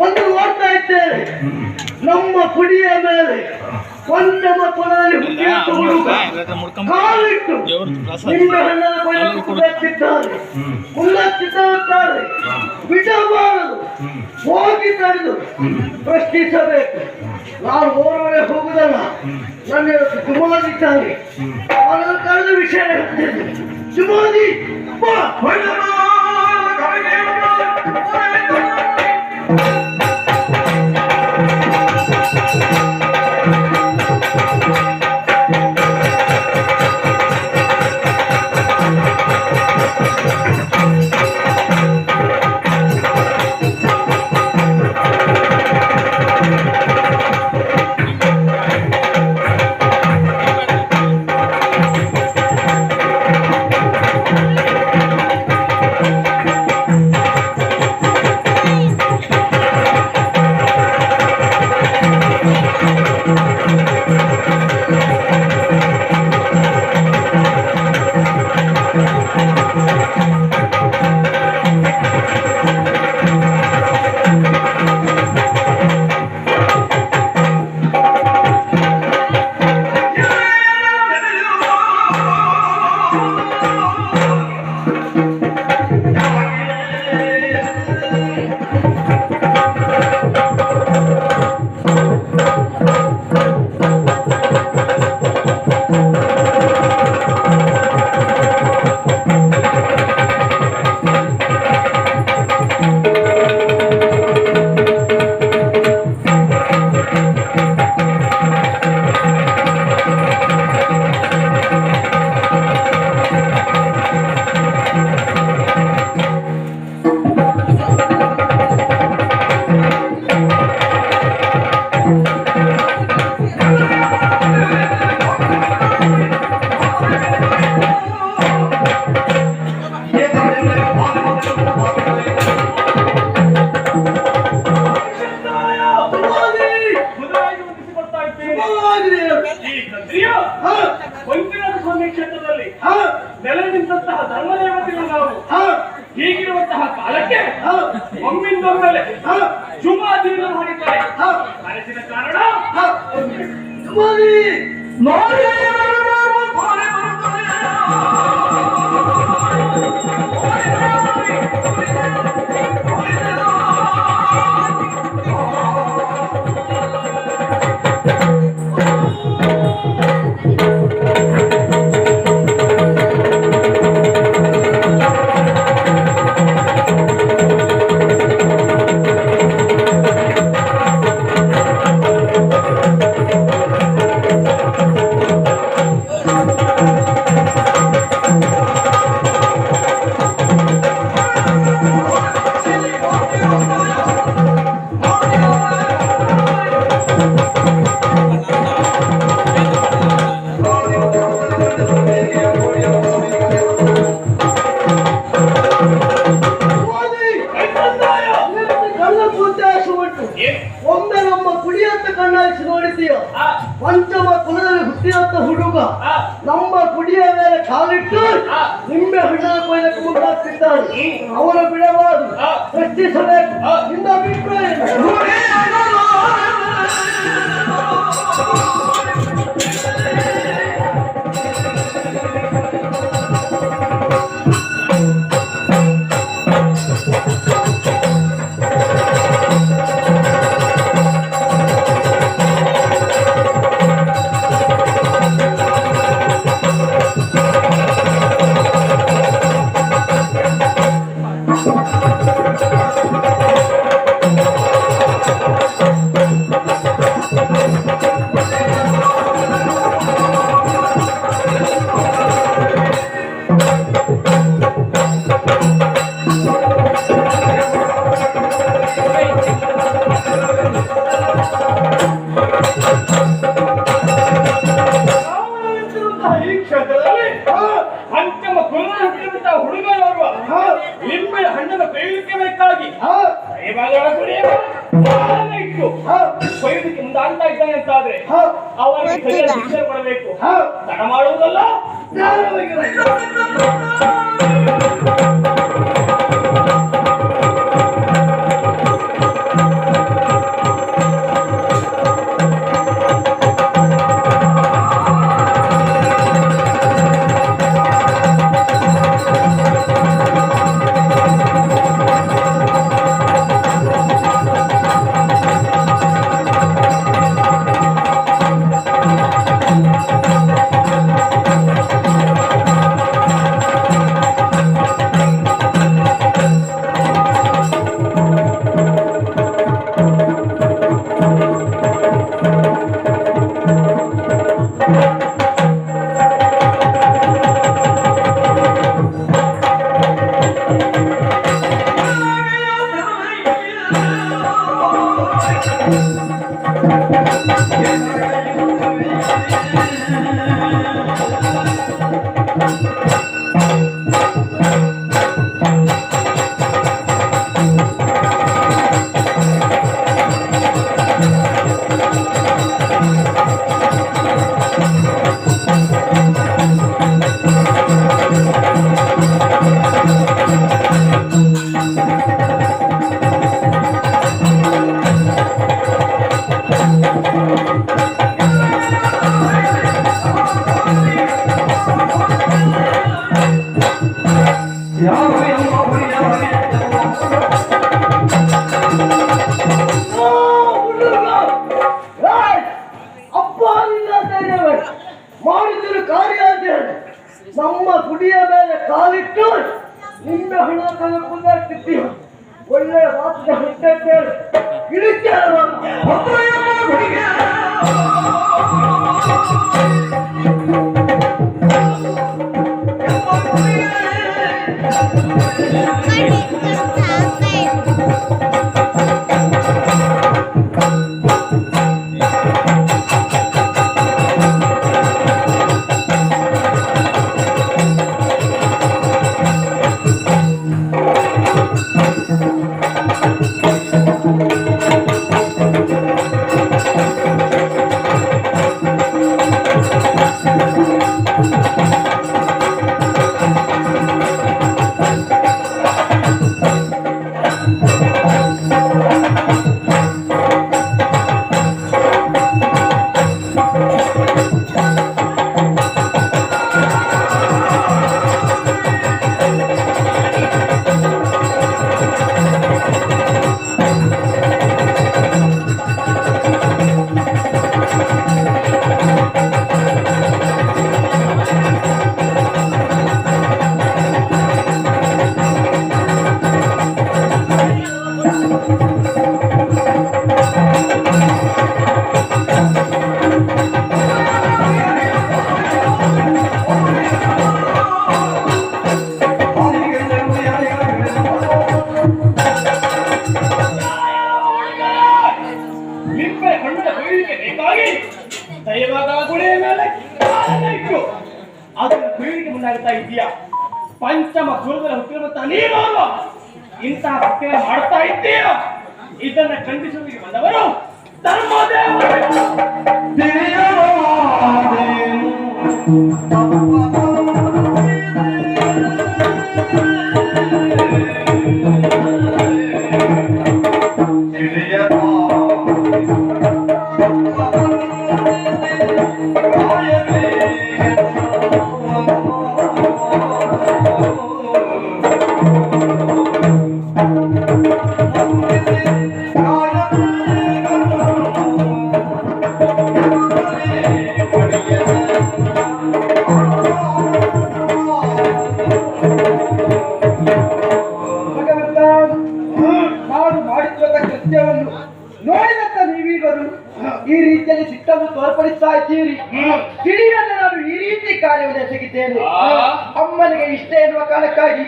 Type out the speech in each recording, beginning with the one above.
ಒಂದು ನೋಡ್ತಾ ಇದ್ದೇನೆ ನಮ್ಮ ಕುಡಿಯ ಮೇಲೆ ಪಂಚಮ ಕೊನೆಯಲ್ಲಿ ಹುಟ್ಟಿದ ಹುಡುಗ ಕಾಲಿಟ್ಟು ನಿಂಬೆ ಹಣ್ಣನ್ನು ಕೊಯ್ಯುತ್ತಿದ್ದಾರೆ, ಮುಲ್ಲತ್ತಿದ್ದಾರೆ. ಬಿಡಬಾರದು, ಹೋಗಿ ತಡೆದು ಪ್ರಶ್ನಿಸಬೇಕು. ನಾನು ಓರವರೆ ಹೋಗುದಲ್ಲ, ನನ್ನ ಸುಮಾರಿದ್ದಾರೆ, ಅವರನ್ನು ಕಳೆದ ವಿಷಯ ಹೇಳ್ತೇನೆ. ಸುಮಾರಿ ಕ್ಷೇತ್ರದಲ್ಲಿ ನೆಲೆ ನಿಂತಹ ಧರ್ಮದೇವತೆಗಳು ನಾವು ಹೀಗಿರುವಂತಹ ಕಾಲಕ್ಕೆ ಒಮ್ಮಿಂದೊಮ್ಮೆಲೆ ಶುಭಾದಿಯನ್ನು ಮಾಡಿದ್ದಾರೆ. ಕರೆಸಿದ ಕಾರಣ ಒಮ್ಮೆ ನಮ್ಮ ಕುಡಿಯಂತ ಕಣ್ಣಾಯಿಸಿ ನೋಡಿದ್ದೀಯ. ಪಂಚಮ ಕುಲದಲ್ಲಿ ಹುಟ್ಟಿದಂತ ಹುಡುಗ ನಮ್ಮ ಕುಡಿಯ ಮೇಲೆ ಕಾಲಿಟ್ಟು ನಿಂಬೆ ಹಣ್ಣ ಕೊಯ್ಲಕ್ಕೆ ಮುಂದಾಗ್ತಿದ್ದಾರೆ. ಅವರ ಬಿಡಬಾರದು, ಪ್ರಶ್ನಿಸಬೇಕು. ನಿನ್ನ ಅಭಿಪ್ರಾಯ ಈ ಕ್ಷೇತ್ರದಲ್ಲಿ ಪಂಚಮ ಕುಲದ ಹುಟ್ಟಿರುವಂತಹ ಹುಡುಗರವರು ಲಿಂಬೆ ಹಣ್ಣನ್ನು ಕೊಯ್ಯಲಿಕ್ಕೆ ಬೇಕಾಗಿ ಇಟ್ಟು ಕೊಯ್ಯೋದಕ್ಕೆ ಮುಂದಾಗ್ತಾ ಇದ್ದಾನೆ ಅಂತಾದ್ರೆ ಅವರಿಗೆ ಸರಿಯಾದ ಶಿಕ್ಷೆ ಕೊಡಬೇಕು. ತಡ ಮಾಡುವುದಲ್ಲ. ಮಾಡಿದ್ರು ಕಾರ್ಯ ಅಂತ ಹೇಳಿ ನಮ್ಮ ಗುಡಿಯ ಮೇಲೆ ಕಾಲಿಟ್ಟು ನಿಂಬೆ ಹಣ ಕುಂದಾಗ್ತಿದ್ದೀವಿ. ಒಳ್ಳೆಯ ಮಾತಿನ ಹುಟ್ಟೇಳಿ ಅದನ್ನು ಕುಯ್ಯಲಿಕ್ಕೆ ಮುಂದಾಗ್ತಾ ಇದೆಯಾ? ಪಂಚಮ ಕುಲದಲ್ಲಿ ಹುಟ್ಟಿರುವಂತಹ ನೀನು ಇಂತಹ ಕೃತ್ಯ ಮಾಡ್ತಾ ಇದ್ದೀಯ. ಇದನ್ನ ಖಂಡಿಸುವುದಕ್ಕೆ ಬಂದವರು ಈ ರೀತಿಯಲ್ಲಿ ಸಿಟ್ಟನ್ನು ತೋರ್ಪಡಿಸ್ತಾ ಇದ್ದೀರಿ. ತಿಳಿಯದೆ ನಾನು ಈ ರೀತಿ ಕಾರ್ಯವನ್ನು ಎಸಗಿದ್ದೇನೆ. ಅಮ್ಮನಿಗೆ ಇಷ್ಟ ಎನ್ನುವ ಕಾರಣಕ್ಕಾಗಿ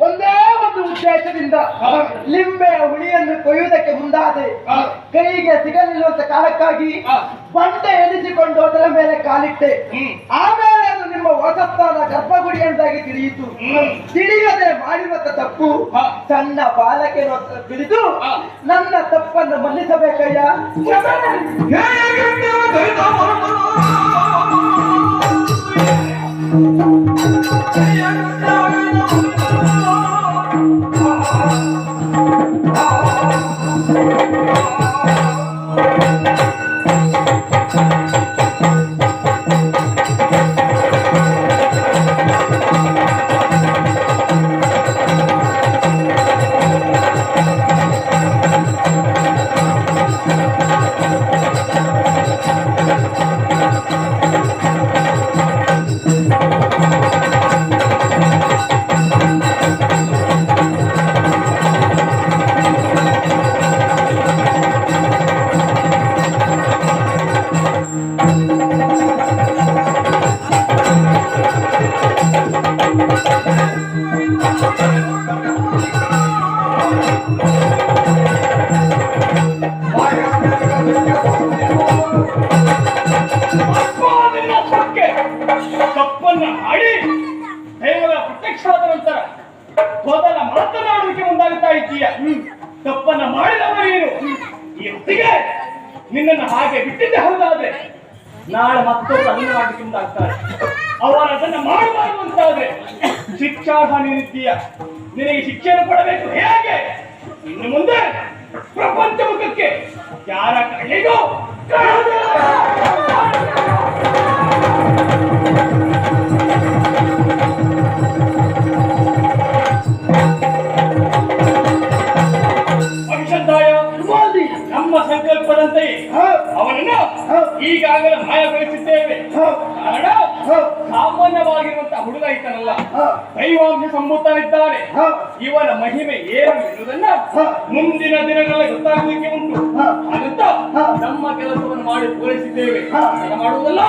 ಒಂದೇ ಒಂದು ಒಂದು ಉದ್ದೇಶದಿಂದ ಲಿಂಬೆಯ ಹುಳಿಯನ್ನು ಕೊಯ್ಯುವುದಕ್ಕೆ ಮುಂದಾದೆ. ಕೈಗೆ ಸಿಗಲಿಲ್ಲುವಂತ ಕಾಲಕ್ಕಾಗಿ ಬಂಡೆ ಎನಿಸಿಕೊಂಡು ಅದರ ಮೇಲೆ ಕಾಲಿಟ್ಟೆ. ಆಮೇಲೆ ಅದು ನಿಮ್ಮ ವಾಸಸ್ಥಾನ ಗರ್ಭಗುಡಿ ಎಂದಾಗಿ ತಿಳಿಯಿತು. ತಿಳಿಯದೆ ಮಾಡಿರುವಂತ ತಪ್ಪು ಸಣ್ಣ ಬಾಲಕನ ತಿಳಿದು ನನ್ನ ತಪ್ಪನ್ನು ಮನ್ನಿಸಬೇಕಯ್ಯ. ತಪ್ಪನ್ನ ಮಾಡಿ ದೇವರ ಪ್ರತ್ಯಕ್ಷವಾದ ನಂತರ ಮೊದಲ ಮಾತನಾಡುವಿಕೆ ಮುಂದಾಗುತ್ತಾ ಇದ್ದೀಯ. ತಪ್ಪನ್ನ ಮಾಡಿದವ ನೀನು. ಈ ಹೊತ್ತಿಗೆ ನಿನ್ನನ್ನು ಹಾಗೆ ಬಿಟ್ಟಿದ್ದೆ ಹೌದಾದ್ರೆ ನಾಳೆ ಮತ್ತೊಬ್ಬರು ಅದನ್ನು ಮಾಡಲಿಕ್ಕೆ ಮುಂದಾಗ್ತಾರೆ. ಅವರು ಅದನ್ನ ಮಾಡಬಾರದು ಅಂತಾದ್ರೆ ಶಿಕ್ಷಾರ್ಹ ನೀನಿದ್ದೀಯ. ನಿನಗೆ ಶಿಕ್ಷೆಯನ್ನು ಕೊಡಬೇಕು. ಹೇಗೆ ಇನ್ನು ಮುಂದೆ ಪ್ರಪಂಚ ಮುಖಕ್ಕೆ ಯಾರ ಕಣ್ಣಿಗೂ ನಮ್ಮ ಸಂಕಲ್ಪದಂತೆಯೇ ಅವನನ್ನು ಈಗಾಗಲೇ ಮಾಯಗೊಳಿಸಿದ್ದೇವೆ. ಕಾರಣ ಸಾಮಾನ್ಯವಾಗಿರುವಂತಹ ಹುಡುಗ ಇದ್ದಾನಲ್ಲ, ದೈವಾಂಶ ಸಂಭೂತನಿದ್ದಾನೆ. ಇವನ ಮಹಿಮೆ ಏನು ಎನ್ನುವುದನ್ನ ಮುಂದಿನ ದಿನಗಳಲ್ಲಿ ಗೊತ್ತಾಗಲಿಕ್ಕೆ ಉಂಟು. ಅದರಿಂದ ನಮ್ಮ ಕೆಲಸವನ್ನು ಮಾಡಿ ಪೂರೈಸಿದ್ದೇವೆ. ಮಾಡುವುದಲ್ಲ